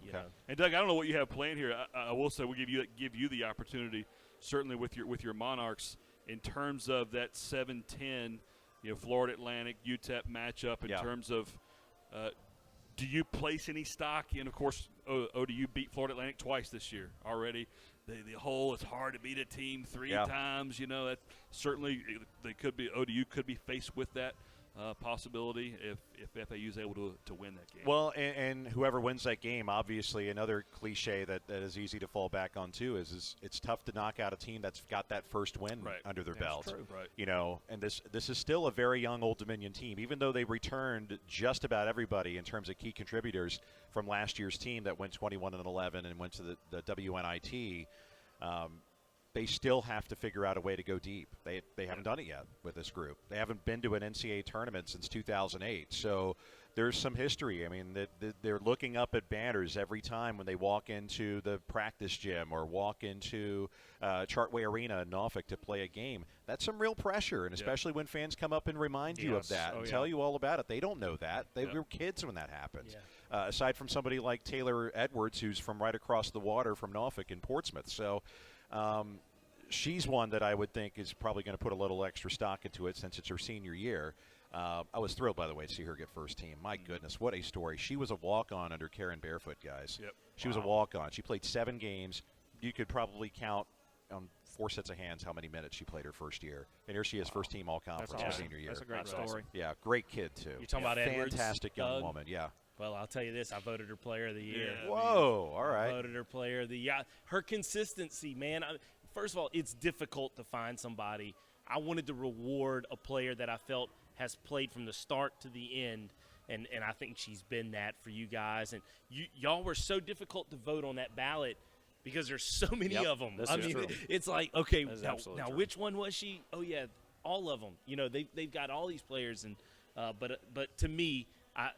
You know? And Doug, I don't know what you have planned here. I will say we give you the opportunity, certainly with your Monarchs, in terms of that 7-10, Florida Atlantic UTEP matchup. In terms of, do you place any stock in? Of course, ODU beat Florida Atlantic twice this year already. The whole it's hard to beat a team 3 times. That certainly ODU could be faced with that possibility if FAU is able to win that game. Well, and whoever wins that game, obviously another cliche that is easy to fall back on too is it's tough to knock out a team that's got that first win under their belt. True. Right. And this is still a very young Old Dominion team, even though they returned just about everybody in terms of key contributors from last year's team that went 21-11 and went to the WNIT. They still have to figure out a way to go deep. They haven't done it yet with this group. They haven't been to an NCAA tournament since 2008. So there's some history. I mean, they're looking up at banners every time when they walk into the practice gym or walk into Chartway Arena in Norfolk to play a game. That's some real pressure, and especially when fans come up and remind you of that and tell you all about it. They don't know that. They were kids when that happened. Yeah. Aside from somebody like Taylor Edwards, who's from right across the water from Norfolk in Portsmouth. So she's one that I would think is probably going to put a little extra stock into it since it's her senior year. I was thrilled, by the way, to see her get first team. My goodness, what a story. She was a walk-on under Karen Barefoot, guys. Yep. She was a walk-on. She played 7 games. You could probably count on 4 sets of hands how many minutes she played her first year. And here she is, first team all-conference her senior year. That's a great story. Awesome. Yeah, great kid, too. You're talking about Edwards, fantastic young woman, Well, I'll tell you this. I voted her player of the year. Yeah, whoa, all right. I voted her player of the year. Her consistency, man. First of all, it's difficult to find somebody. I wanted to reward a player that I felt has played from the start to the end, and I think she's been that for you guys. And y'all were so difficult to vote on that ballot because there's so many of them. It's like, okay, now which one was she? Oh, yeah, all of them. They've got all these players. And but to me, I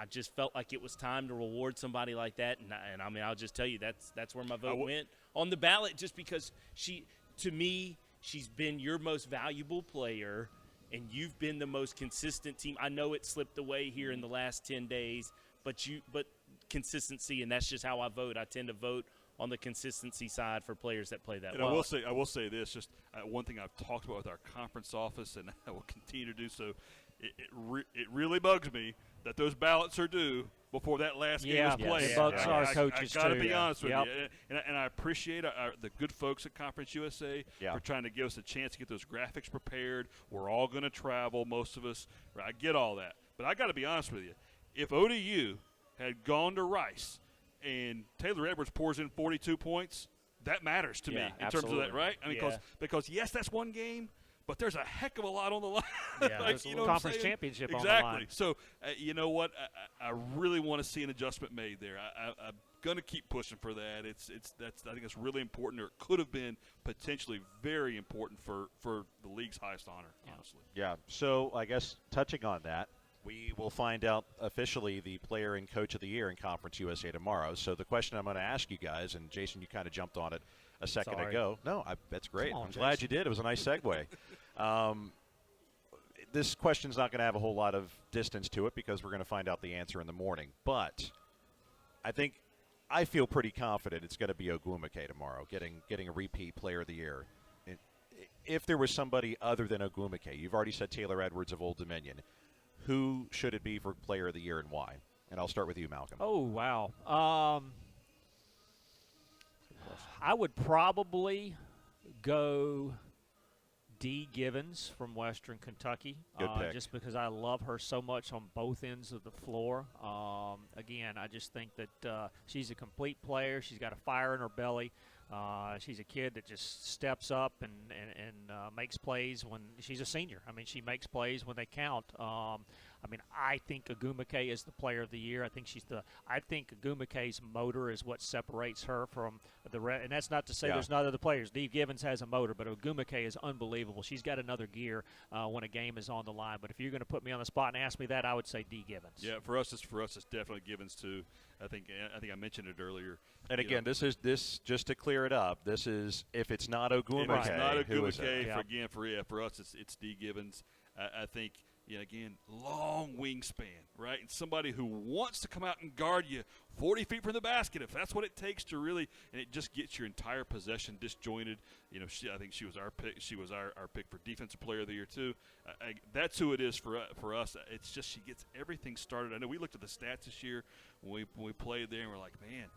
just felt like it was time to reward somebody like that, and I mean, I'll just tell you that's where my vote went on the ballot, just because to me, she's been your most valuable player, and you've been the most consistent team. I know it slipped away here in the last 10 days, but consistency, and that's just how I vote. I tend to vote on the consistency side for players that play that well. I will say this, just one thing I've talked about with our conference office, and I will continue to do so. It really bugs me that those ballots are due before that last game is played. It bugs our coaches, I got to be honest with you. And I appreciate the good folks at Conference USA for trying to give us a chance to get those graphics prepared. We're all going to travel, most of us. I get all that. But I got to be honest with you. If ODU had gone to Rice and Taylor Edwards pours in 42 points, that matters to me in terms of that, right? I mean, because yes, that's one game, but there's a heck of a lot on the line. Yeah, there's a conference championship on the line. So, you know what? I really want to see an adjustment made there. I'm going to keep pushing for that. I think it's really important, or it could have been potentially very important for the league's highest honor, honestly. Yeah, so I guess touching on that, we will find out officially the player and coach of the year in Conference USA tomorrow. So the question I'm going to ask you guys, and Jason, you kind of jumped on it a second ago. No, that's great. I'm glad you did. It was a nice segue. This question's not going to have a whole lot of distance to it because we're going to find out the answer in the morning. But I feel pretty confident it's going to be Ogwumike tomorrow, getting a repeat player of the year. If there was somebody other than Ogwumike, you've already said Taylor Edwards of Old Dominion. Who should it be for player of the year and why? And I'll start with you, Malcolm. Oh, wow. I would probably go Dee Givens from Western Kentucky. Good pick. Just because I love her so much on both ends of the floor. Again, I just think that she's a complete player. She's got a fire in her belly. She's a kid that just steps up and makes plays when she's a senior. I mean, she makes plays when they count. I think Ogwumike is the player of the year. I think Ogwumike's motor is what separates her from the rest. And that's not to say there's not other players. Dee Givens has a motor, but Ogwumike is unbelievable. She's got another gear when a game is on the line. But if you're going to put me on the spot and ask me that, I would say Dee Givens. Yeah, for us, it's definitely Givens too. I think I mentioned it earlier. And again, this just to clear it up. This is if it's not Ogwumike. If it's not Ogwumike, for us, it's Dee Givens. I think again, long wingspan, right? And somebody who wants to come out and guard you 40 feet from the basket, if that's what it takes to really, and it just gets your entire possession disjointed. I think she was our pick. She was our pick for Defensive Player of the Year, too. That's who it is for us. It's just she gets everything started. I know we looked at the stats this year when we played there, and we're like, man,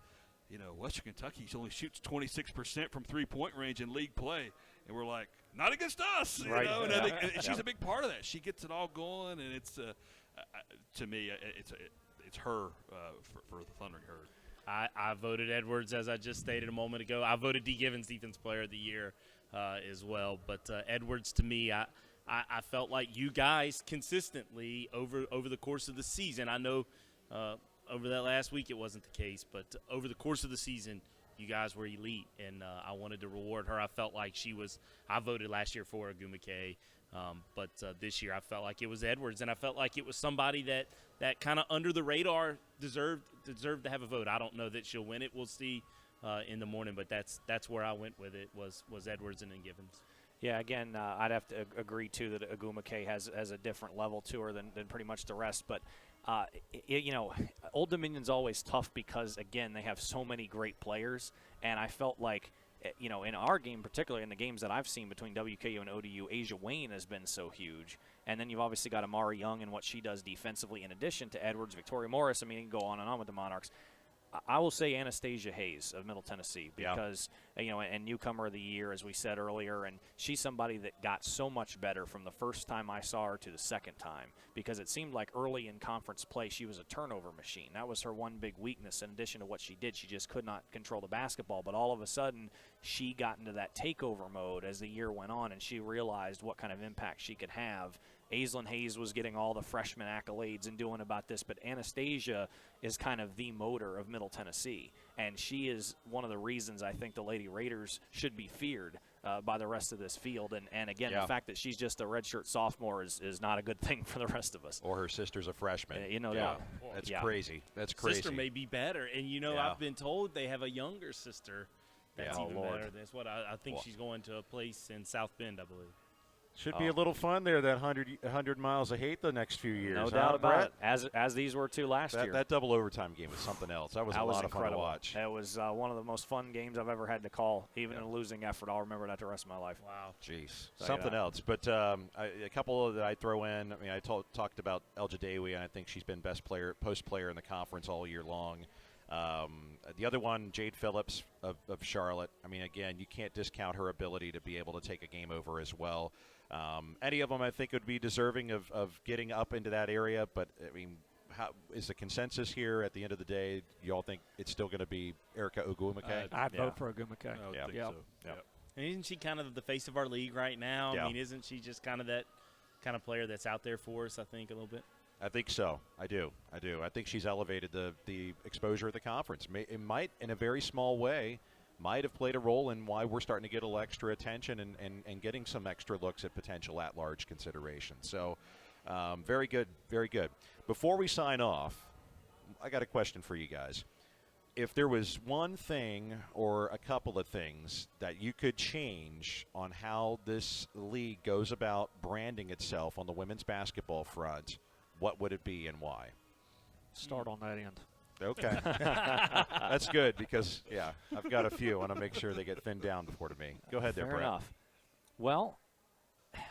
Western Kentucky only shoots 26% from three-point range in league play. And we're like, not against us, right. And I think she's a big part of that. She gets it all going, and it's to me, it's her for the Thundering Herd. I voted Edwards, as I just stated a moment ago. I voted D. Givens Defense Player of the Year as well. But Edwards, to me, I felt like you guys consistently over the course of the season. I know over that last week it wasn't the case, but over the course of the season, you guys were elite, and I wanted to reward her. I felt like I voted last year for Agumake, but this year I felt like it was Edwards, and I felt like it was somebody that kind of under the radar deserved to have a vote. I don't know that she'll win it. We'll see in the morning, but that's where I went with it was Edwards and then Givens. Yeah, again, I'd have to agree, too, that Agumake has a different level to her than pretty much the rest. But, Old Dominion's always tough because, again, they have so many great players. And I felt like, in our game, particularly in the games that I've seen between WKU and ODU, Asia Wayne has been so huge. And then you've obviously got Amari Young and what she does defensively in addition to Edwards, Victoria Morris. I mean, you can go on and on with the Monarchs. I will say Anastasia Hayes of Middle Tennessee because, and newcomer of the year, as we said earlier, and she's somebody that got so much better from the first time I saw her to the second time because it seemed like early in conference play she was a turnover machine. That was her one big weakness in addition to what she did. She just could not control the basketball, but all of a sudden she got into that takeover mode as the year went on, and she realized what kind of impact she could have. Aislinn Hayes was getting all the freshman accolades and doing about this, but Anastasia is kind of the motor of Middle Tennessee, and she is one of the reasons I think the Lady Raiders should be feared by the rest of this field. And again, the fact that she's just a redshirt sophomore is not a good thing for the rest of us. Or her sister's a freshman. That's Yeah. crazy. That's crazy. Sister may be better, and I've been told they have a younger sister that's even better. That's what I think she's going to a place in South Bend, I believe. Should be a little fun there, that 100 miles of hate the next few years. No doubt about it, as these were too last year. That double overtime game was something else. That was a lot of fun to watch. That was one of the most fun games I've ever had to call, even in a losing effort. I'll remember that the rest of my life. Wow. Jeez. Something else. But a couple that I throw in, I mean, I talked about El Jadawi, and I think she's been post player in the conference all year long. The other one, Jade Phillips of Charlotte. I mean, again, you can't discount her ability to be able to take a game over as well. Any of them, I think, would be deserving of getting up into that area. But, I mean, how is the consensus here at the end of the day? You all think it's still going to be Erica Ogwumike? I'd vote for Ogwumike. I would think so. Yep. And isn't she kind of the face of our league right now? Yeah. I mean, isn't she just kind of that kind of player that's out there for us, I think, a little bit? I think so. I do. I think she's elevated the exposure at the conference. It might, in a very small way, might have played a role in why we're starting to get a little extra attention and getting some extra looks at potential at-large consideration. So very good, very good. Before we sign off, I got a question for you guys. If there was one thing or a couple of things that you could change on how this league goes about branding itself on the women's basketball front, what would it be and why? Start on that end. Okay. That's good because, I've got a few. I want to make sure they get thinned down before to me. Go ahead there, Brett. Fair enough. Well,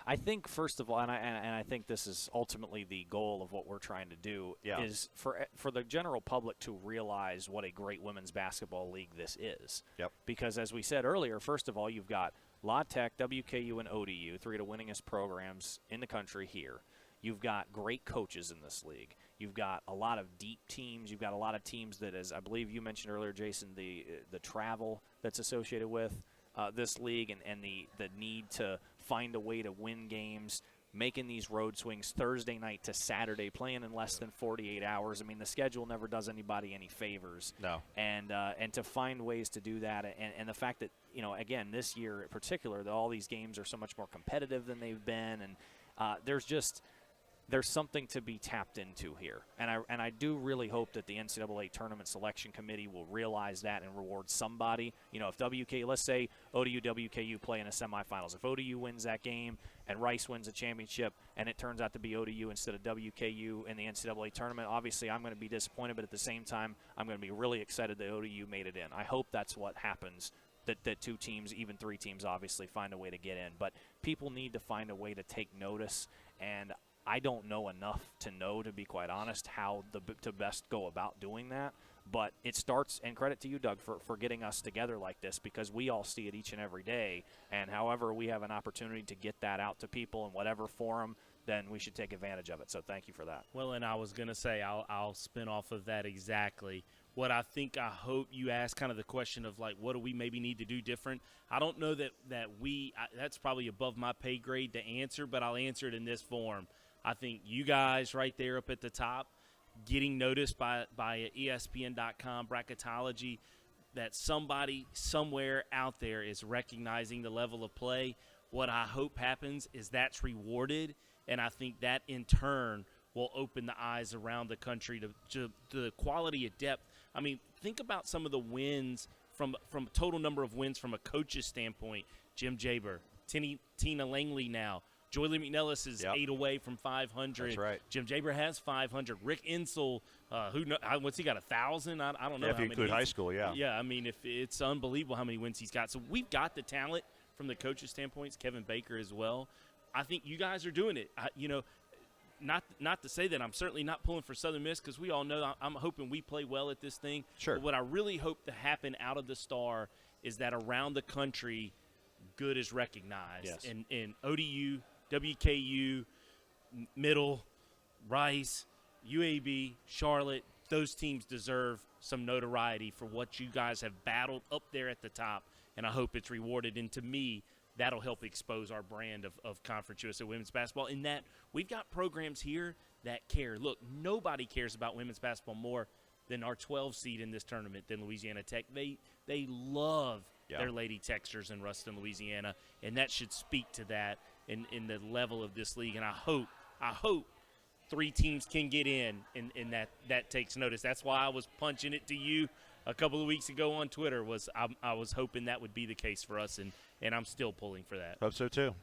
I think, first of all, and I think this is ultimately the goal of what we're trying to do, is for the general public to realize what a great women's basketball league this is. Yep. Because, as we said earlier, first of all, you've got La Tech, WKU, and ODU, three of the winningest programs in the country here. You've got great coaches in this league. You've got a lot of deep teams. You've got a lot of teams that, as I believe you mentioned earlier, Jason, the travel that's associated with this league and the need to find a way to win games, making these road swings Thursday night to Saturday, playing in less than 48 hours. I mean, the schedule never does anybody any favors. No. And to find ways to do that, and the fact that, again, this year in particular, that all these games are so much more competitive than they've been, and there's just – there's something to be tapped into here. And I do really hope that the NCAA Tournament Selection Committee will realize that and reward somebody. You know, if let's say ODU WKU play in a semifinals. If ODU wins that game and Rice wins a championship and it turns out to be ODU instead of WKU in the NCAA tournament, obviously I'm going to be disappointed, but at the same time I'm going to be really excited that ODU made it in. I hope that's what happens, that 2 teams, even 3 teams obviously find a way to get in. But people need to find a way to take notice, and I don't know enough to know, to be quite honest, how to best go about doing that. But it starts, and credit to you, Doug, for getting us together like this, because we all see it each and every day. And however we have an opportunity to get that out to people in whatever forum, then we should take advantage of it. So thank you for that. Well, and I was going to say, I'll spin off of that exactly. What I hope you ask kind of the question of, like, what do we maybe need to do different? I don't know that that's probably above my pay grade to answer, but I'll answer it in this form. I think you guys right there up at the top, getting noticed by ESPN.com bracketology, that somebody somewhere out there is recognizing the level of play. What I hope happens is that's rewarded, and I think that in turn will open the eyes around the country to the quality of depth. I mean, think about some of the wins from total number of wins from a coach's standpoint. Jim Jaber, Tina Langley now. Joy Lee McNellis is 8 away from 500. That's right. Jim Jaber has 500. Rick Insel, what's he got, 1,000? I don't know. Yeah, if you include high school, yeah. Yeah, I mean, if it's unbelievable how many wins he's got. So we've got the talent from the coach's standpoint. Kevin Baker as well. I think you guys are doing it. Not to say that I'm certainly not pulling for Southern Miss, because we all know I'm hoping we play well at this thing. Sure. But what I really hope to happen out of the Star is that around the country, good is recognized. Yes. And ODU, WKU, Middle, Rice, UAB, Charlotte, those teams deserve some notoriety for what you guys have battled up there at the top, and I hope it's rewarded. And to me, that'll help expose our brand of Conference USA women's basketball, in that we've got programs here that care. Look, nobody cares about women's basketball more than our 12 seed in this tournament, than Louisiana Tech. They love their Lady Techsters in Ruston, Louisiana, and that should speak to that in the level of this league. And I hope 3 teams can get in, and that takes notice. That's why I was punching it to you a couple of weeks ago on Twitter. I was hoping that would be the case for us, and I'm still pulling for that. Hope so too.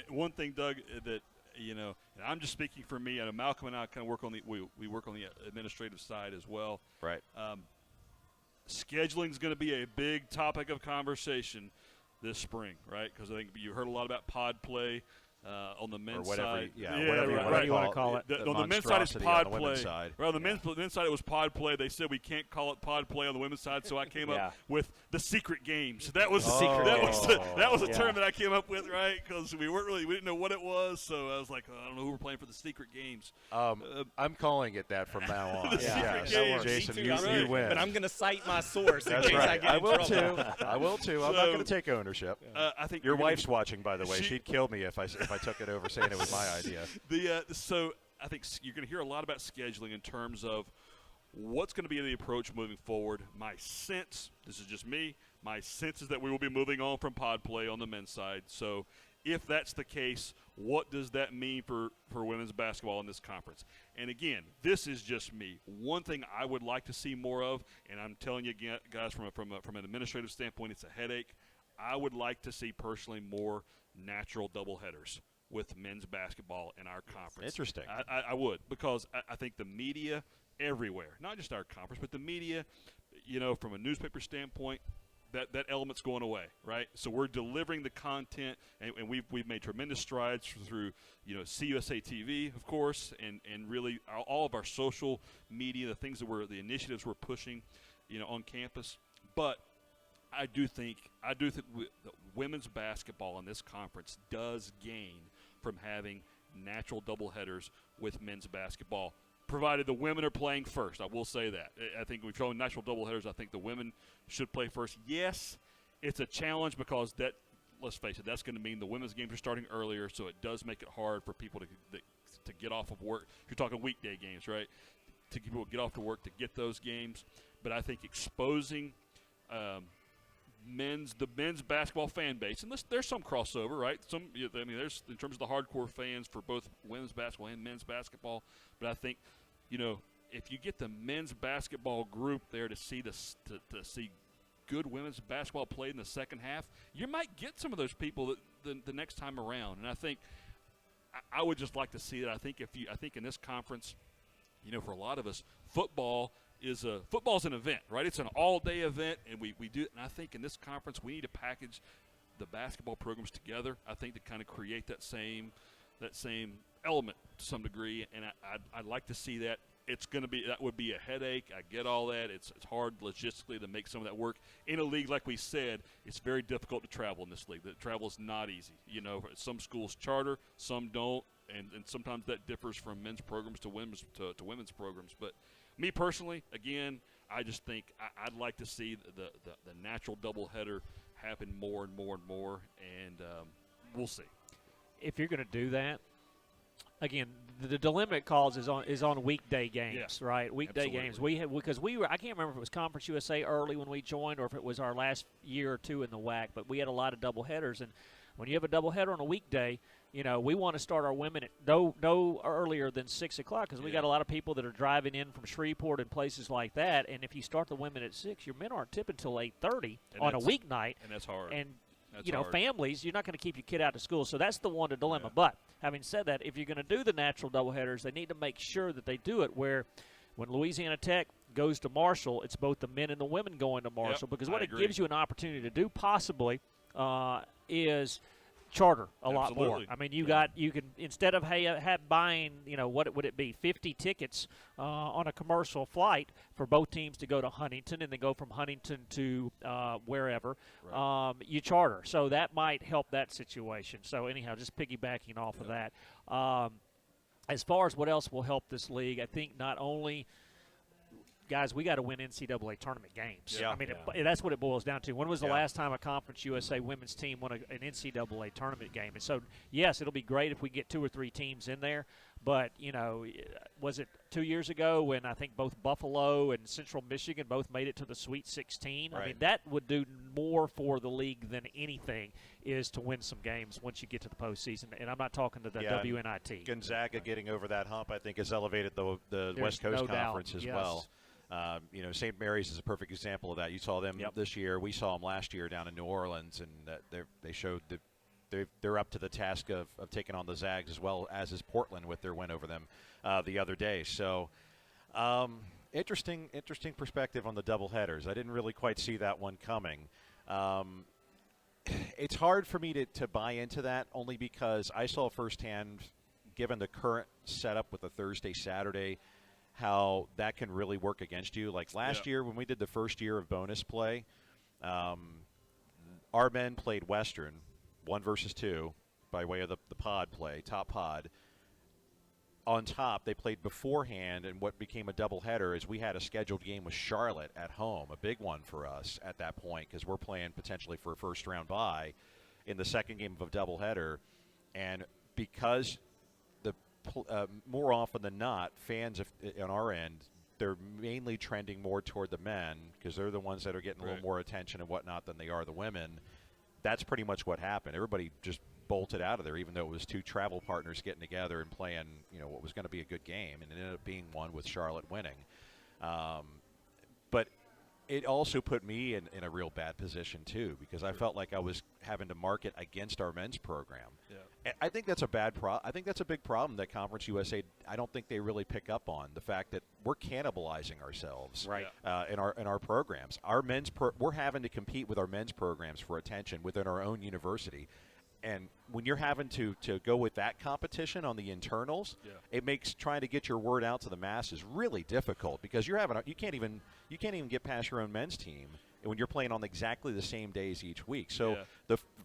One thing, Doug, that and I'm just speaking for me. And Malcolm and I kind of work on we work on the administrative side as well. Right. Scheduling is going to be a big topic of conversation this spring, right? Because I think you heard a lot about pod play on the men's side. Whatever you want to call it. On the men's side, it's pod play. Side. Well, on the men's side, it was pod play. They said we can't call it pod play on the women's side, so I came up with the secret games. That was that was a term that I came up with, right? Because we didn't know what it was, so I was like, I don't know who we're playing for the secret games. I'm calling it that from now on. Jason, too, you win. But I'm going to cite my source in That's case right. I get in trouble. I will too. I'm not going to take ownership. I think your wife's watching, by the way. She'd kill me if I took it over saying it was my idea. So I think you're going to hear a lot about scheduling in terms of what's going to be the approach moving forward. My sense, this is just me, my sense is that we will be moving on from pod play on the men's side. So if that's the case, what does that mean for women's basketball in this conference? And again, this is just me. One thing I would like to see more of, and I'm telling you again, guys, from an administrative standpoint, it's a headache. I would like to see personally more natural doubleheaders with men's basketball in our conference. Interesting. I would, because I think the media everywhere, not just our conference, but the media, from a newspaper standpoint, that element's going away, right? So we're delivering the content, and we've made tremendous strides through CUSA TV, of course, and really all of our social media, the initiatives we're pushing, on campus. But I do think that women's basketball in this conference does gain from having natural doubleheaders with men's basketball, provided the women are playing first. I will say that. I think we've shown natural doubleheaders. I think the women should play first. Yes, it's a challenge because let's face it, that's going to mean the women's games are starting earlier, so it does make it hard for people to get off of work. You're talking weekday games, right? To people get off to work to get those games. But I think exposing the men's basketball fan base, and there's some crossover, right? There's in terms of the hardcore fans for both women's basketball and men's basketball. But I think, if you get the men's basketball group there to see to see good women's basketball played in the second half, you might get some of those people the next time around. And I think I would just like to see that. I think in this conference, for a lot of us, football's an event, right? It's an all-day event, and we do it. And I think in this conference, we need to package the basketball programs together. I think to kind of create that same element to some degree, and I'd like to see that. That would be a headache. I get all that. It's hard logistically to make some of that work. In a league, like we said, it's very difficult to travel in this league. The travel is not easy. Some schools charter, some don't, and sometimes that differs from men's programs to women's programs. But me personally, again, I just think I'd like to see the natural doubleheader happen more and more and more, and we'll see. If you're going to do that, again, the dilemma it causes is on weekday games, right? Weekday absolutely. games. I can't remember if it was Conference USA early when we joined or if it was our last year or two in the WAC, but we had a lot of doubleheaders. And when you have a doubleheader on a weekday, we want to start our women at no earlier than 6 o'clock because we got a lot of people that are driving in from Shreveport and places like that. And if you start the women at 6, your men aren't tipping until 8:30 on a weeknight. And that's hard. And hard. families, you're not going to keep your kid out of school. So that's the one dilemma. Yeah. But having said that, if you're going to do the natural doubleheaders, they need to make sure that they do it where when Louisiana Tech goes to Marshall, it's both the men and the women going to Marshall. Because what it gives you an opportunity to do possibly is charter a lot more. I mean, you can instead of buying, what would it be, 50 tickets on a commercial flight for both teams to go to Huntington and then go from Huntington to wherever, you charter. So that might help that situation. So anyhow, just piggybacking off of that. As far as what else will help this league, I think not only – guys, we got to win NCAA tournament games. Yeah. I mean, that's what it boils down to. When was the last time a Conference USA women's team won an NCAA tournament game? And so, yes, it'll be great if we get 2 or 3 teams in there. But, was it 2 years ago when I think both Buffalo and Central Michigan both made it to the Sweet 16? Right. I mean, that would do more for the league than anything is to win some games once you get to the postseason. And I'm not talking to the WNIT. Gonzaga getting over that hump, I think, has elevated the West Coast Conference as well. St. Mary's is a perfect example of that. You saw them this year. We saw them last year down in New Orleans, and they showed that they're up to the task of taking on the Zags as well as is Portland with their win over them the other day. So interesting perspective on the doubleheaders. I didn't really quite see that one coming. It's hard for me to buy into that only because I saw firsthand, given the current setup with the Thursday-Saturday, how that can really work against you. Like last year when we did the first year of bonus play, our men played Western 1 versus 2 by way of the pod play, top pod. On top, they played beforehand, and what became a doubleheader is we had a scheduled game with Charlotte at home, a big one for us at that point because we're playing potentially for a first-round bye in the second game of a doubleheader. And because more often than not, fans on our end, they're mainly trending more toward the men because they're the ones that are getting a little more attention and whatnot than they are the women. That's pretty much what happened. Everybody just bolted out of there, even though it was 2 travel partners getting together and playing, what was going to be a good game, and it ended up being one with Charlotte winning. But it also put me in a real bad position too because I felt like I was having to market against our men's program. Yeah. I think that's a I think that's a big problem that Conference USA. I don't think they really pick up on the fact that we're cannibalizing ourselves in our programs. Our we're having to compete with our men's programs for attention within our own university. And when you're having to go with that competition on the internals, it makes trying to get your word out to the masses really difficult because you can't even get past your own men's team when you're playing on exactly the same days each week. So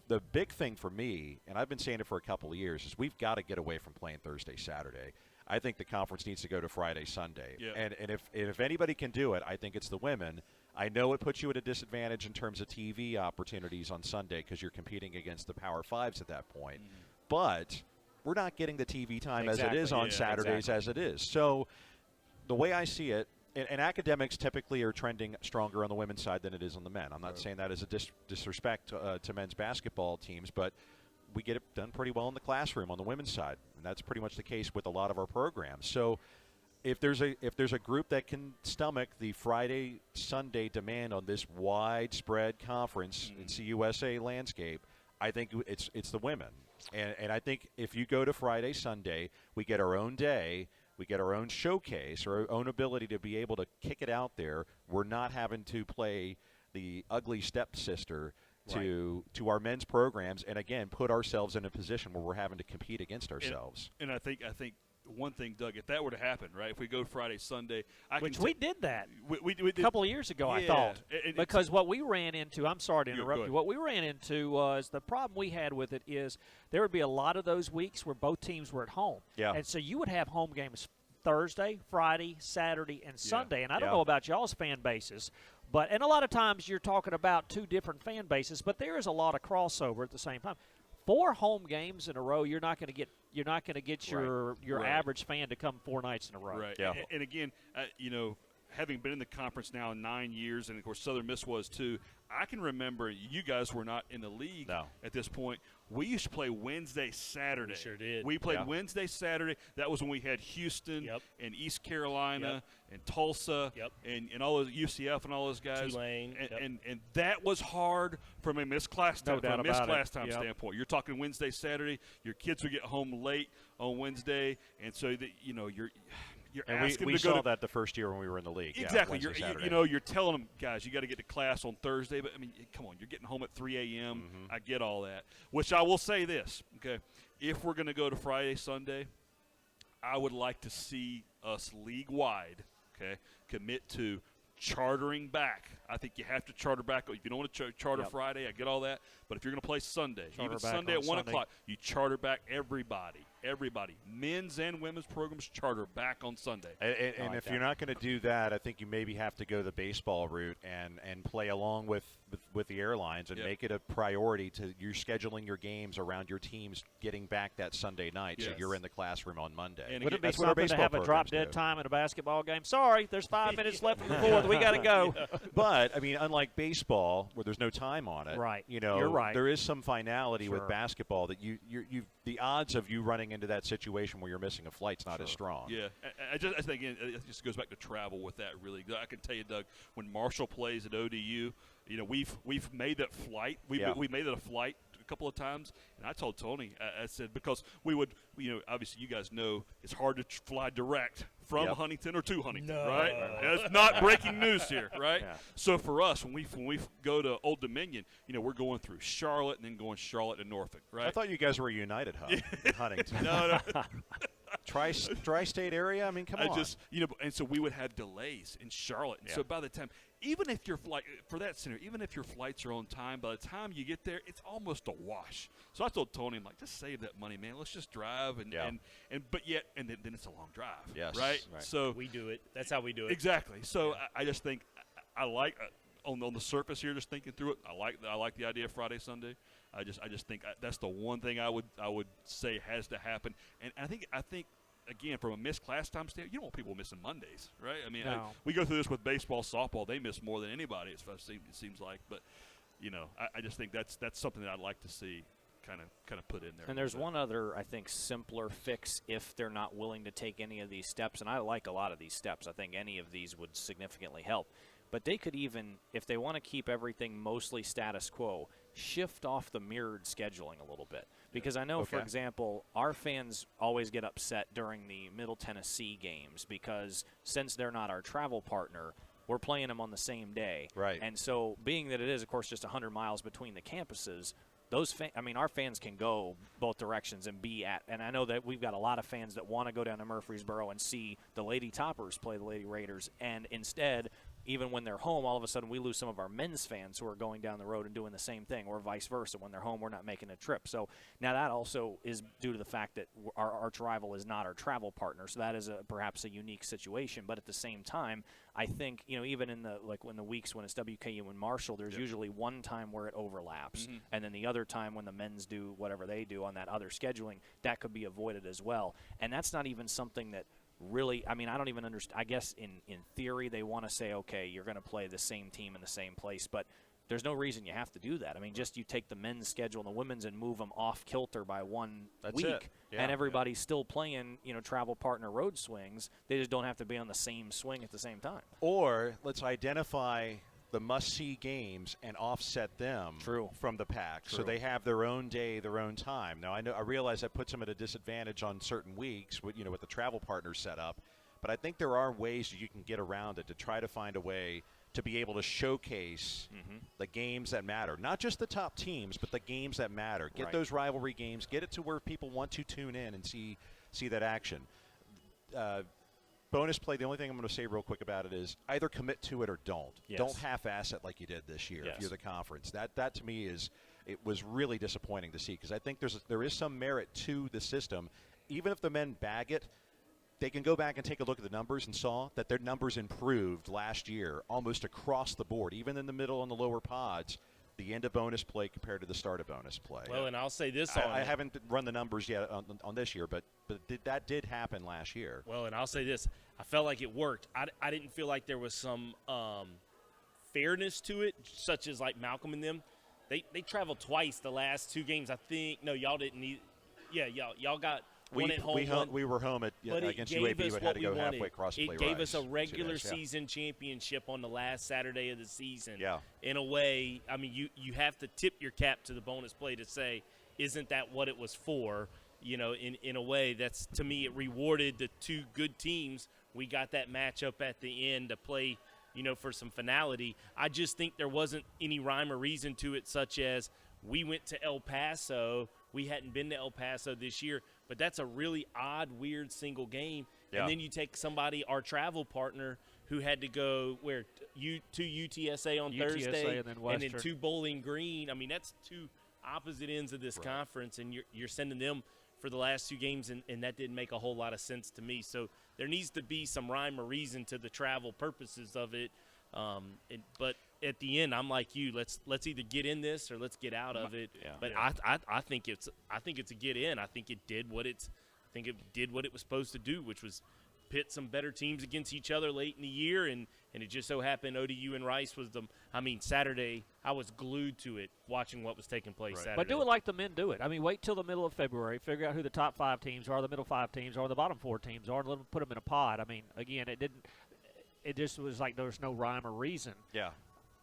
the big thing for me, and I've been saying it for a couple of years, is we've got to get away from playing Thursday, Saturday. I think the conference needs to go to Friday, Sunday. Yeah. And if anybody can do it, I think it's the women. I know it puts you at a disadvantage in terms of TV opportunities on Sunday because you're competing against the Power Fives at that point. But we're not getting the TV time as it is on Saturdays as it is. So the way I see it, and academics typically are trending stronger on the women's side than it is on the men. I'm not saying that as a disrespect to men's basketball teams, but we get it done pretty well in the classroom on the women's side, and that's pretty much the case with a lot of our programs. So if there's a group that can stomach the Friday Sunday demand on this widespread conference in CUSA landscape, I think it's the women. And I think if you go to Friday Sunday, we get our own day. We get our own showcase, our own ability to be able to kick it out there. We're not having to play the ugly stepsister to our men's programs, and again, put ourselves in a position where we're having to compete against ourselves. And I think one thing, Doug, if that were to happen, right, if we go Friday, Sunday, which we did that we a couple of years ago, I thought. Because what we ran into, I'm sorry to interrupt you, what we ran into was the problem we had with it is there would be a lot of those weeks where both teams were at home. Yeah. And so you would have home games Thursday, Friday, Saturday, and Sunday. And I don't know about y'all's fan bases, and a lot of times you're talking about two different fan bases, but there is a lot of crossover at the same time. 4 home games in a row, you're not going to get your average fan to come 4 nights in a row. Right. Yeah. And again, having been in the conference now 9 years, and of course Southern Miss was too, I can remember you guys were not in the league at this point. We used to play Wednesday, Saturday. We sure did. We played Wednesday, Saturday. That was when we had Houston and East Carolina and Tulsa and all those UCF and all those guys. Tulane. And that was hard from a missed class time, standpoint. You're talking Wednesday, Saturday. Your kids would get home late on Wednesday, and so you're asking we to go saw to, that the first year when we were in the league. Exactly. Yeah, you're telling them, guys, you got to get to class on Thursday. But, I mean, come on, you're getting home at 3 a.m. I get all that. Which I will say this, okay, if we're going to go to Friday, Sunday, I would like to see us league-wide, okay, commit to chartering back. I think you have to charter back. If you don't want to charter Friday, I get all that. But if you're going to play Sunday, even Sunday at 1 o'clock, you charter back everybody. Men's and women's programs charter back on Sunday. And if you're not going to do that, I think you maybe have to go the baseball route and play along with the airlines and make it a priority to you're scheduling your games around your teams getting back that Sunday night, so you're in the classroom on Monday. And would it be that's what our something to have a programs drop-dead do. time in a basketball game? Sorry, there's 5 minutes left in the fourth. We got to go. But, I mean, unlike baseball, where there's no time on it, you're right. There is some finality with basketball that you the odds of you running into that situation where you're missing a flight's not as strong. Yeah, I think again, it just goes back to travel with that. Really, I can tell you, Doug, when Marshall plays at ODU, we've made that flight. We made it a flight a couple of times, and I told Tony, I said, because we would, obviously you guys know it's hard to fly direct from Huntington or to Huntington, right? That's not breaking news here, right? Yeah. So for us, when we go to Old Dominion, we're going through Charlotte and then going Charlotte to Norfolk, right? I thought you guys were a United hub in Huntington. No. Tri-state area? I mean, come on. And so we would have delays in Charlotte. And so by the time, even if your flight, for that scenario, even if your flights are on time, by the time you get there, it's almost a wash. So I told Tony, I'm like, just save that money, man. Let's just drive. And then it's a long drive. Yes. Right? So we do it. That's how we do it. Exactly. So I just think I like on the surface here, just thinking through it, I like the idea of Friday, Sunday. I just think that's the one thing I would say has to happen. And I think again, from a missed class time standpoint, you don't want people missing Mondays, right? I mean, we go through this with baseball, softball. They miss more than anybody, it seems like. But I just think that's something that I'd like to see kind of put in there. And there's one other, I think, simpler fix if they're not willing to take any of these steps. And I like a lot of these steps. I think any of these would significantly help. But they could even, if they want to keep everything mostly status quo, shift off the mirrored scheduling a little bit. Because I know, for example, our fans always get upset during the Middle Tennessee games because since they're not our travel partner, we're playing them on the same day. Right. And so being that it is, of course, just 100 miles between the campuses, our fans can go both directions and be at, and I know that we've got a lot of fans that want to go down to Murfreesboro and see the Lady Toppers play the Lady Raiders, and instead, even when they're home, all of a sudden we lose some of our men's fans who are going down the road and doing the same thing, or vice versa. When they're home, we're not making a trip. So now that also is due to the fact that our arch rival is not our travel partner. So that is perhaps a unique situation. But at the same time, I think, even in the weeks when it's WKU and Marshall, there's usually one time where it overlaps. Mm-hmm. And then the other time when the men's do whatever they do on that other scheduling, that could be avoided as well. And that's not even something that really, I mean, I don't even understand. I guess in theory they want to say, okay, you're going to play the same team in the same place, but there's no reason you have to do that. I mean, just you take the men's schedule and the women's and move them off kilter by 1 week, and everybody's still playing, travel partner road swings. They just don't have to be on the same swing at the same time. Or let's identify the must-see games and offset them from the pack, so they have their own day, their own time. Now, I realize that puts them at a disadvantage on certain weeks, with the travel partners set up, but I think there are ways you can get around it to try to find a way to be able to showcase the games that matter. Not just the top teams, but the games that matter. Get those rivalry games. Get it to where people want to tune in and see that action. Bonus play, the only thing I'm going to say real quick about it is either commit to it or don't. Yes. Don't half-ass it like you did this year if you're the conference. That to me it was really disappointing to see, because I think there is some merit to the system. Even if the men bag it, they can go back and take a look at the numbers and saw that their numbers improved last year almost across the board, even in the middle and the lower pods, the end of bonus play compared to the start of bonus play. Well, and I'll say this I haven't run the numbers yet on this year, but that did happen last year. Well, and I'll say this. I felt like it worked. I didn't feel like there was some fairness to it, such as like Malcolm and them. They traveled twice the last 2 games. I think. No, y'all didn't need. Yeah, y'all got one at home. We were home against UAB, but had to go halfway across the play. It gave us a regular season championship on the last Saturday of the season. Yeah. In a way, I mean, you have to tip your cap to the bonus play to say, isn't that what it was for? In a way, that's, to me, it rewarded the 2 good teams. We got that matchup at the end to play, for some finality. I just think there wasn't any rhyme or reason to it, such as we went to El Paso. We hadn't been to El Paso this year, but that's a really odd, weird single game. Yeah. And then you take somebody, our travel partner, who had to go to UTSA on Thursday and then to Bowling Green. I mean, that's 2 opposite ends of this conference, and you're sending them for the last 2 games, and that didn't make a whole lot of sense to me. So there needs to be some rhyme or reason to the travel purposes of it. But at the end, I'm like you. Let's either get in this or let's get out of it. Yeah. But I think it's a get in. I think it did what it was supposed to do, which was pit some better teams against each other late in the year, and it just so happened ODU and Rice was Saturday. I was glued to it, watching what was taking place Saturday. But do it like the men do it. I mean, wait till the middle of February, figure out who the top 5 teams are, the middle 5 teams are, the bottom 4 teams are, and let them put them in a pod. I mean, again, it just was like there was no rhyme or reason. Yeah.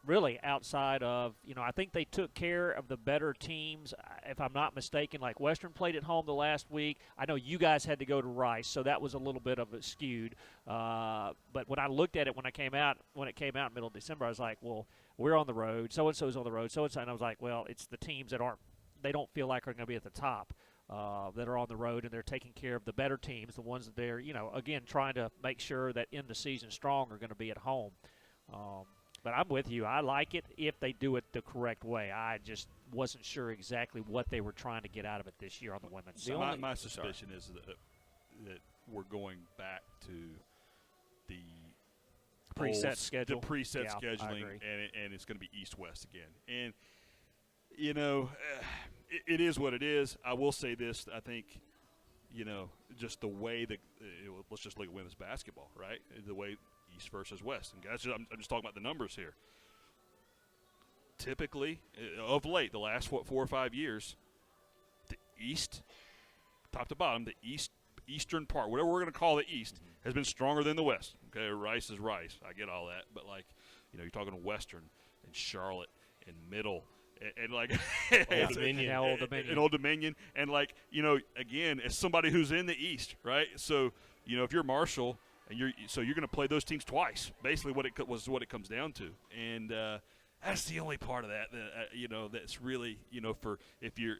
Really, outside of, I think they took care of the better teams. If I'm not mistaken, like Western played at home the last week. I know you guys had to go to Rice, so that was a little bit of a skewed. But when I looked at it when it came out in middle of December, I was like, well, we're on the road. So-and-so's on the road. So-and-so. And I was like, well, it's the teams that they don't feel like are going to be at the top that are on the road, and they're taking care of the better teams, the ones that they're, again, trying to make sure that in the season strong are going to be at home. But I'm with you. I like it if they do it the correct way. I just wasn't sure exactly what they were trying to get out of it this year on the women's side. My suspicion is that we're going back to the preset schedule. The preset scheduling, and it's going to be east-west again. And, it is what it is. I will say this. I think, just the way that let's just look at women's basketball, right? The way East versus West. And guys, I'm just talking about the numbers here. Typically, of late, the last 4 or 5 years, the East, top to bottom, the eastern part, whatever we're going to call the East, has been stronger than the West. Okay, Rice is Rice. I get all that. But, you're talking Western and Charlotte and Middle and Old Dominion. And, again, as somebody who's in the East, right? So, if you're Marshall – and you're going to play those teams twice, basically what it comes down to, and that's the only part of that that's really for if you're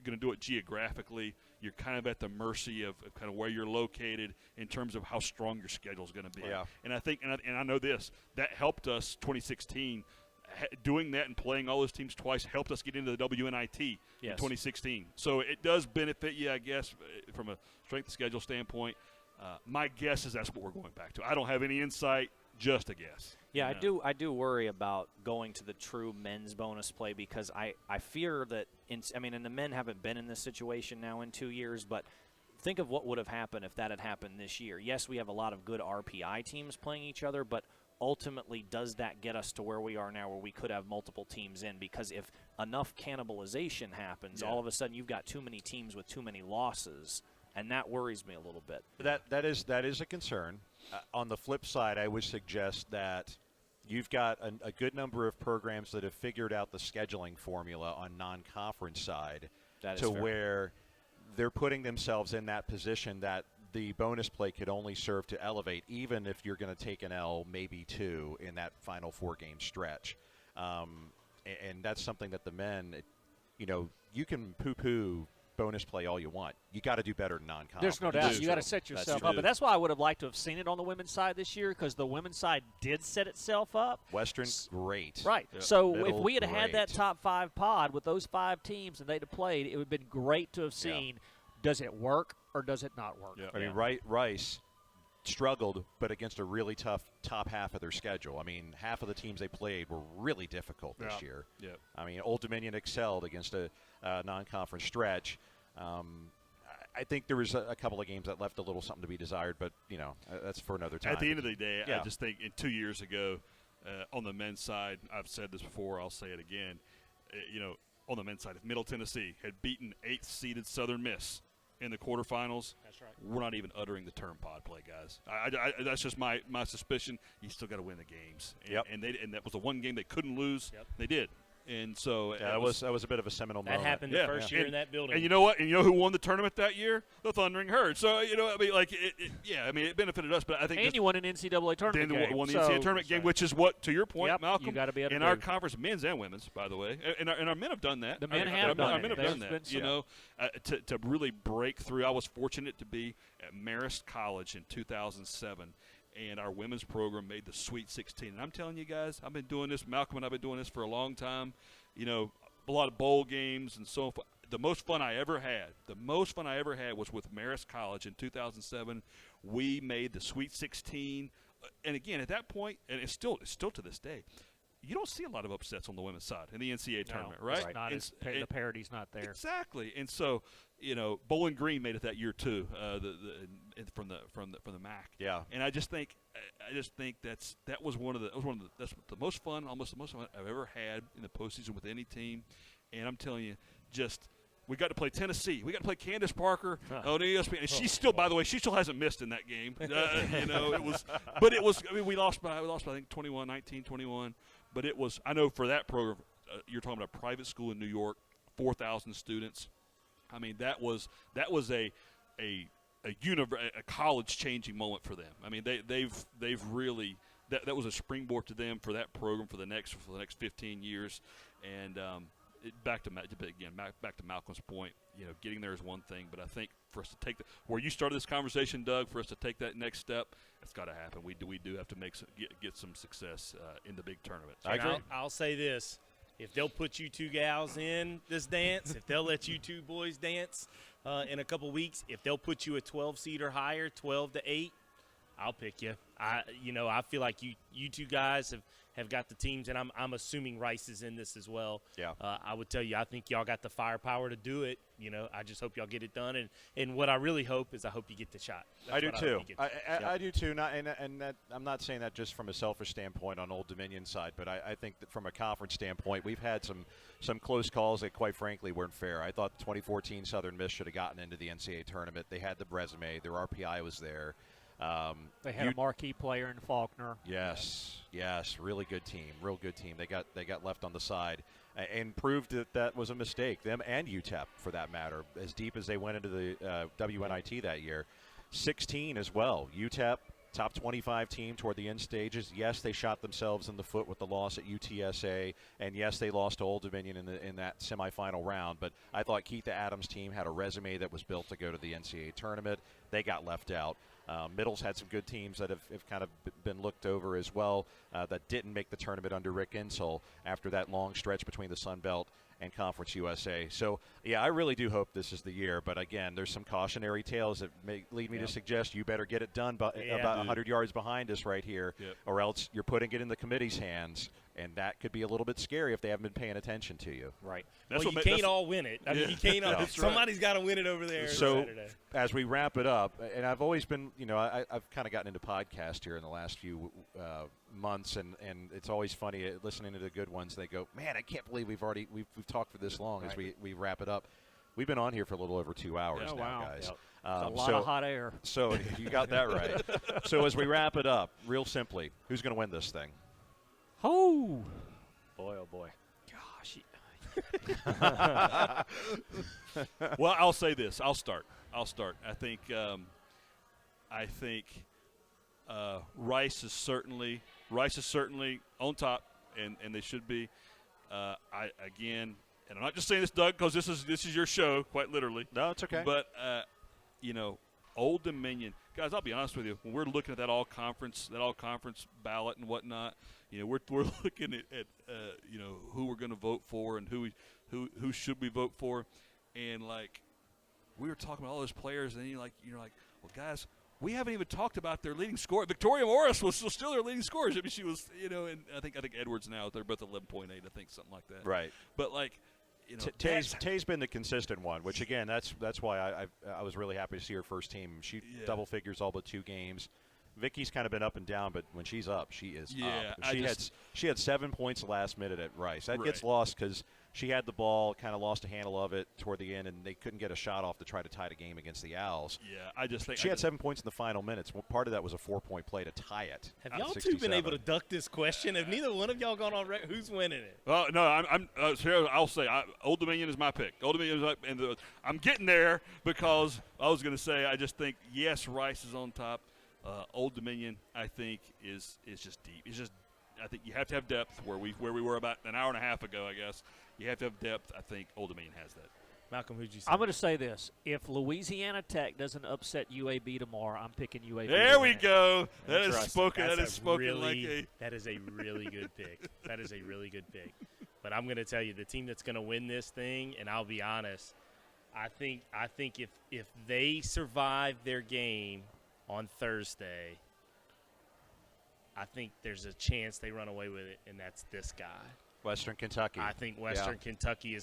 going to do it geographically, you're kind of at the mercy of kind of where you're located in terms of how strong your schedule is going to be. Yeah. And I think and I know this that helped us 2016. Doing that and playing all those teams twice helped us get into the WNIT in 2016. So it does benefit you, I guess, from a strength of schedule standpoint. My guess is that's what we're going back to. I don't have any insight, just a guess. Yeah, I do worry about going to the true men's bonus play because I fear that and the men haven't been in this situation now in 2 years, but think of what would have happened if that had happened this year. Yes, we have a lot of good RPI teams playing each other, but ultimately, does that get us to where we are now, where we could have multiple teams in? Because if enough cannibalization happens, all of a sudden you've got too many teams with too many losses, and that worries me a little bit. That is a concern. On the flip side, I would suggest that you've got a good number of programs that have figured out the scheduling formula on non-conference side to where they're putting themselves in that position that the bonus play could only serve to elevate, even if you're going to take an L, maybe two, in that final 4-game stretch. And that's something that the men, you can poo-poo bonus play all you want. You got to do better than non-conference. There's no doubt. You got to set yourself up. But that's why I would have liked to have seen it on the women's side this year, because the women's side did set itself up. Western's great. Right. Yep. So Middle, if we had great. had that top 5 pod with those 5 teams and they'd have played, it would have been great to have seen, does it work or does it not work? Yeah. I mean, Rice struggled, but against a really tough top half of their schedule. I mean, half of the teams they played were really difficult this year. Yep. I mean, Old Dominion excelled against a non-conference stretch. I think there was a couple of games that left a little something to be desired, but, that's for another time. At the end of the day, I just think 2 years ago on the men's side, I've said this before, I'll say it again, on the men's side, if Middle Tennessee had beaten 8th-seeded Southern Miss in the quarterfinals, that's right, we're not even uttering the term pod play, guys. That's just my suspicion. You still got to win the games. And that was the one game they couldn't lose. Yep. They did. And so that was a bit of a seminal moment. That happened the first year in that building. And you know what? And you know who won the tournament that year? The Thundering Herd. So, it benefited us. But I think – and you won an NCAA tournament game. Won the NCAA tournament game, which is what, to your point, Malcolm, you gotta be able in our conference, men's and women's, by the way. And our men have done that. The men have done Our men have done that. To really break through. I was fortunate to be at Marist College in 2007. And our women's program made the Sweet 16. And I'm telling you guys, I've been doing this. Malcolm and I have been doing this for a long time. A lot of bowl games and so forth. The most fun I ever had was with Marist College in 2007. We made the Sweet 16. And again, at that point, and it's still to this day, you don't see a lot of upsets on the women's side in the NCAA tournament, right? The parity's not there. Exactly. And so, Bowling Green made it that year too, from the MAC. Yeah. And I just think that's the most fun, almost the most fun I've ever had in the postseason with any team. And I'm telling you, we got to play Tennessee. We got to play Candace Parker on ESPN. And she still, by the way, she still hasn't missed in that game. We lost by I think 21-19, 21. But it was, I know for that program, you're talking about a private school in New York, 4,000 students. I mean, that was a college-changing moment for them. I mean, they've really that was a springboard to them for that program for the next 15 years. And back to Malcolm's point, getting there is one thing, but I think for us to take where you started this conversation, Doug, for us to take that next step, it's got to happen. We do have to get some success in the big tournaments. I agree. I'll say this. If they'll put you 2 gals in this dance, if they'll let you 2 boys dance in a couple weeks, if they'll put you a 12 seed or higher, 12 to 8, I'll pick you. I feel like you 2 guys have got the teams, and I'm assuming Rice is in this as well. Yeah. I would tell you, I think y'all got the firepower to do it. I just hope y'all get it done. And what I really hope is I hope you get the shot. I do too. I do too. That, I'm not saying that just from a selfish standpoint on Old Dominion side, but I think that from a conference standpoint, we've had some close calls that, quite frankly, weren't fair. I thought 2014 Southern Miss should have gotten into the NCAA tournament. They had the resume. Their RPI was there. They had a marquee player in Faulkner. Yes, really good team, real good team. They got left on the side and proved that was a mistake. Them and UTEP, for that matter, as deep as they went into the WNIT that year. 16 as well. UTEP, top 25 team toward the end stages. Yes, they shot themselves in the foot with the loss at UTSA, and yes, they lost to Old Dominion in that semifinal round. But I thought Keith Adams' team had a resume that was built to go to the NCAA tournament. They got left out. Middle's had some good teams that have kind of been looked over as well that didn't make the tournament under Rick Insell after that long stretch between the Sun Belt and Conference USA. So, yeah, I really do hope this is the year. But, again, there's some cautionary tales that may lead me to suggest you better get it done about 100 yards behind us right here, or else you're putting it in the committee's hands And that could be a little bit scary if they haven't been paying attention to you. Right. Well, you can't all win it. I mean, you can't all. Somebody's got to win it over there Saturday. As we wrap it up, and I've always been, I've kind of gotten into podcast here in the last few months, and it's always funny listening to the good ones. They go, man, I can't believe we've talked for this long as we wrap it up. We've been on here for a little over 2 hours now, guys. Yep. A lot of hot air. So you got that right. So as we wrap it up, real simply, who's going to win this thing? Oh. Boy, oh boy. Gosh. Well, I'll say this. I'll start. I think Rice is certainly on top, and they should be. And I'm not just saying this, Doug, because this is your show, quite literally. No, it's okay. But Old Dominion, guys. I'll be honest with you. When we're looking at that all conference ballot and whatnot, we're looking at who we're going to vote for and who should we vote for, and like we were talking about all those players, and you're like, well, guys, we haven't even talked about their leading scorer. Victoria Morris was still their leading scorer. I mean, she was, and I think Edwards now they're both 11.8, I think, something like that. Right. But like. Tay's been the consistent one, which again, that's why I was really happy to see her first team. She double figures all but 2 games. Vicky's kind of been up and down, but when she's up, she is up. She had 7 points the last minute at Rice. That gets lost because she had the ball, kind of lost a handle of it toward the end, and they couldn't get a shot off to try to tie the game against the Owls. Yeah, I just think she had 7 points in the final minutes. Part of that was a 4-point play to tie it. Have y'all two been able to duck this question? Have neither one of y'all gone on record? Who's winning it? Well, no, I'll say Old Dominion is my pick. Old Dominion is I'm getting there because I was going to say I just think yes, Rice is on top. Old Dominion, I think, is just deep. I think you have to have depth where we were about an hour and a half ago, I guess. You have to have depth. I think Old Dominion has that. Malcolm, who'd you say? I'm going to say this. If Louisiana Tech doesn't upset UAB tomorrow, I'm picking UAB. There we go. That is a really good pick. That is a really good pick. But I'm going to tell you, the team that's going to win this thing, and I'll be honest, I think if they survive their game on Thursday, I think there's a chance they run away with it, and that's this guy. Western Kentucky. I think Western Kentucky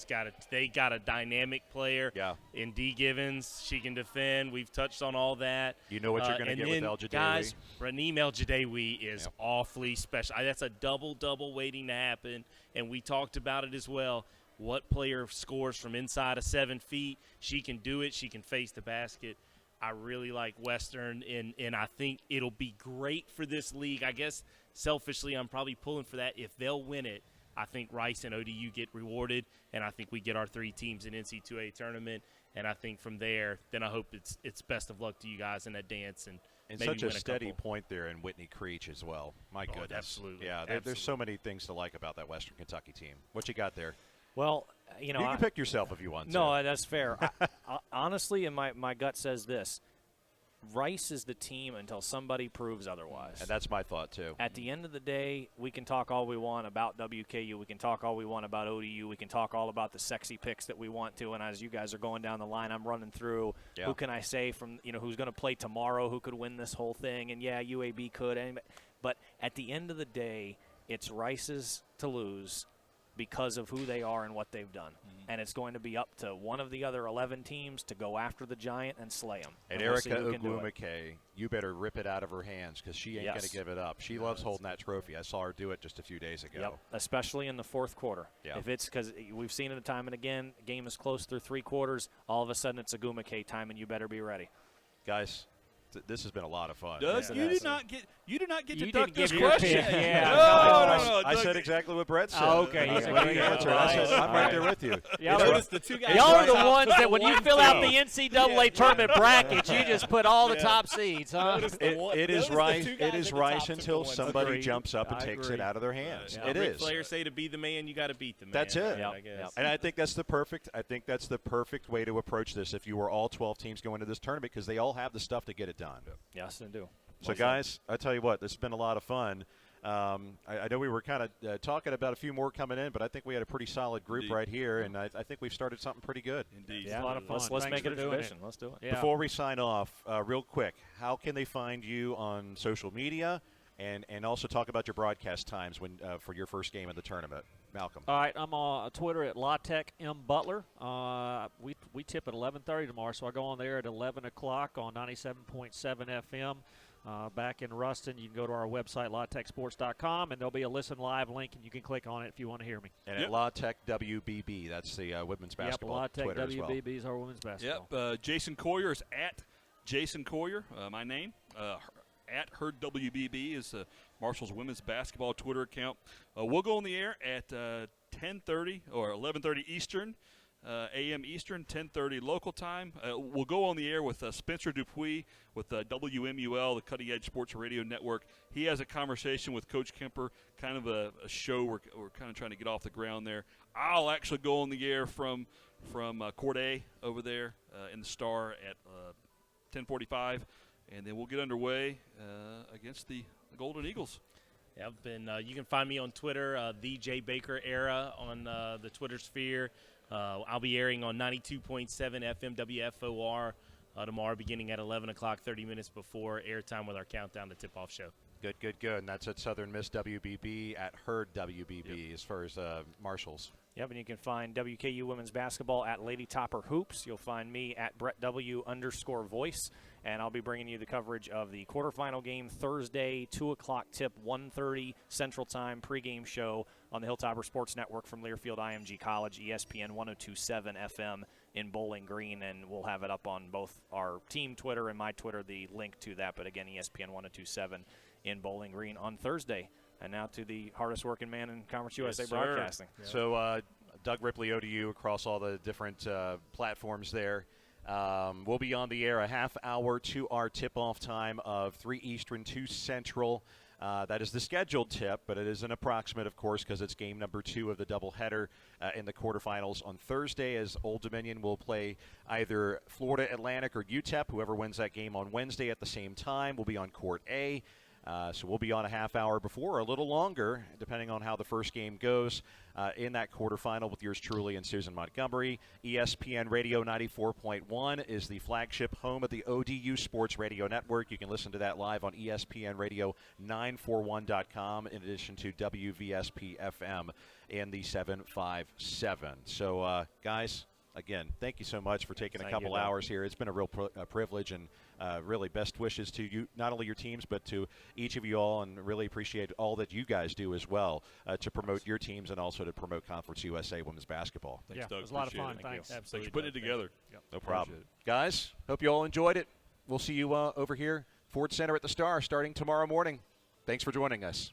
they got a dynamic player in Dee Givens. She can defend. We've touched on all that. You know what you're going to get with El Jadawi. Guys, Raneem El Jadawi is awfully special. That's a double waiting to happen, and we talked about it as well. What player scores from inside of 7 feet? She can do it. She can face the basket. I really like Western, and I think it'll be great for this league. I guess selfishly I'm probably pulling for that. If they'll win it, I think Rice and ODU get rewarded, and I think we get our 3 teams in NC2A tournament. And I think from there, then I hope it's best of luck to you guys in that dance. And maybe such win a steady point there in Whitney Creech as well. My goodness. Absolutely. Yeah, there's so many things to like about that Western Kentucky team. What you got there? Well, you can pick yourself if you want to. No, that's fair. Honestly, and my gut says this. Rice is the team until somebody proves otherwise. And that's my thought, too. At the end of the day, we can talk all we want about WKU. We can talk all we want about ODU. We can talk all about the sexy picks that we want to. And as you guys are going down the line, I'm running through who can I say from, who's going to play tomorrow, who could win this whole thing. And, UAB could. But at the end of the day, it's Rice's to lose because of who they are and what they've done. Mm-hmm. And it's going to be up to one of the other 11 teams to go after the Giant and slay them. And Erica Ogwumike, you better rip it out of her hands because she ain't going to give it up. She loves holding that trophy. I saw her do it just a few days ago. Yep, especially in the fourth quarter. Yep. If it's because we've seen it time and again, game is close through 3 quarters, all of a sudden it's Ogwumike time and you better be ready. Guys, this has been a lot of fun. Doug, you did not get to duck this your question. No, I said exactly what Brett said. Oh, okay. I said, I'm right there with you. Y'all are the ones that when you fill out the NCAA tournament brackets, you just put all the top seeds, huh? It is Rice. It is Rice until somebody jumps up and takes it out of their hands. It is. Players say to be the man, you got to beat the man. That's it. I guess. And I think that's the perfect way to approach this. If you were all 12 teams going to this tournament, because they all have the stuff to get it done. Yes, they do. So, guys, I tell you what, this has been a lot of fun. I know we were kind of talking about a few more coming in, but I think we had a pretty solid group right here, and I think we've started something pretty good. Indeed. Yeah, a lot of fun. Let's make it a tradition. Let's do it. Yeah. Before we sign off, real quick, how can they find you on social media? and also talk about your broadcast times when for your first game of the tournament. Malcolm. All right, I'm on Twitter at LaTechMButler. We tip at 11:30 tomorrow, so I go on there at 11 o'clock on 97.7 FM. Back in Ruston, you can go to our website, LaTechSports.com, and there'll be a Listen Live link, and you can click on it if you want to hear me. And at LaTech WBB, that's the women's basketball Twitter as well. LaTech WBB is our women's basketball. Yep, Jason Corriher is at Jason Corriher, my name. At Herd WBB is Marshall's women's basketball Twitter account. We'll go on the air at 10:30 or 11:30 Eastern, a.m. Eastern, 10:30 local time. We'll go on the air with Spencer Dupuis with WMUL, the Cutting Edge Sports Radio Network. He has a conversation with Coach Kemper, kind of a show we're kind of trying to get off the ground there. I'll actually go on the air from Court A over there in the Star at 10:45. And then we'll get underway against the Golden Eagles. Yeah, I've been. You can find me on Twitter, the Jay Baker Era on the Twitter sphere. I'll be airing on 92.7 FM WFOR tomorrow, beginning at 11 o'clock, 30 minutes before airtime with our countdown to tip-off show. Good. And that's at Southern Miss WBB at Herd WBB as far as Marshall's. Yep, and you can find WKU women's basketball at Lady Topper Hoops. You'll find me at BrettW_voice, and I'll be bringing you the coverage of the quarterfinal game Thursday, 2 o'clock tip, 1:30 Central Time pregame show on the Hilltopper Sports Network from Learfield IMG College, ESPN 102.7 FM in Bowling Green, and we'll have it up on both our team Twitter and my Twitter, the link to that, but again, ESPN 102.7 in Bowling Green on Thursday. And now to the hardest working man in Conference USA Broadcasting. Yeah. So Doug Ripley, ODU, across all the different platforms there. We'll be on the air a half hour to our tip-off time of 3 Eastern, 2 Central. That is the scheduled tip, but it is an approximate, of course, because it's game number 2 of the doubleheader in the quarterfinals on Thursday, as Old Dominion will play either Florida Atlantic or UTEP. Whoever wins that game on Wednesday at the same time will be on Court A. So we'll be on a half hour before, or a little longer, depending on how the first game goes in that quarterfinal with yours truly and Susan Montgomery. ESPN Radio 94.1 is the flagship home of the ODU Sports Radio Network. You can listen to that live on ESPNRadio941.com in addition to WVSP-FM in the 757. So, guys, again, thank you so much for taking a couple hours here. It's been a real privilege, and really best wishes to you, not only your teams, but to each of you all, and really appreciate all that you guys do as well to promote your teams and also to promote Conference USA women's basketball. Thanks, Doug. It was a lot of fun. Thanks. Absolutely. Thanks for putting it together. Yep. No problem. Guys, hope you all enjoyed it. We'll see you over here, Ford Center at the Star, starting tomorrow morning. Thanks for joining us.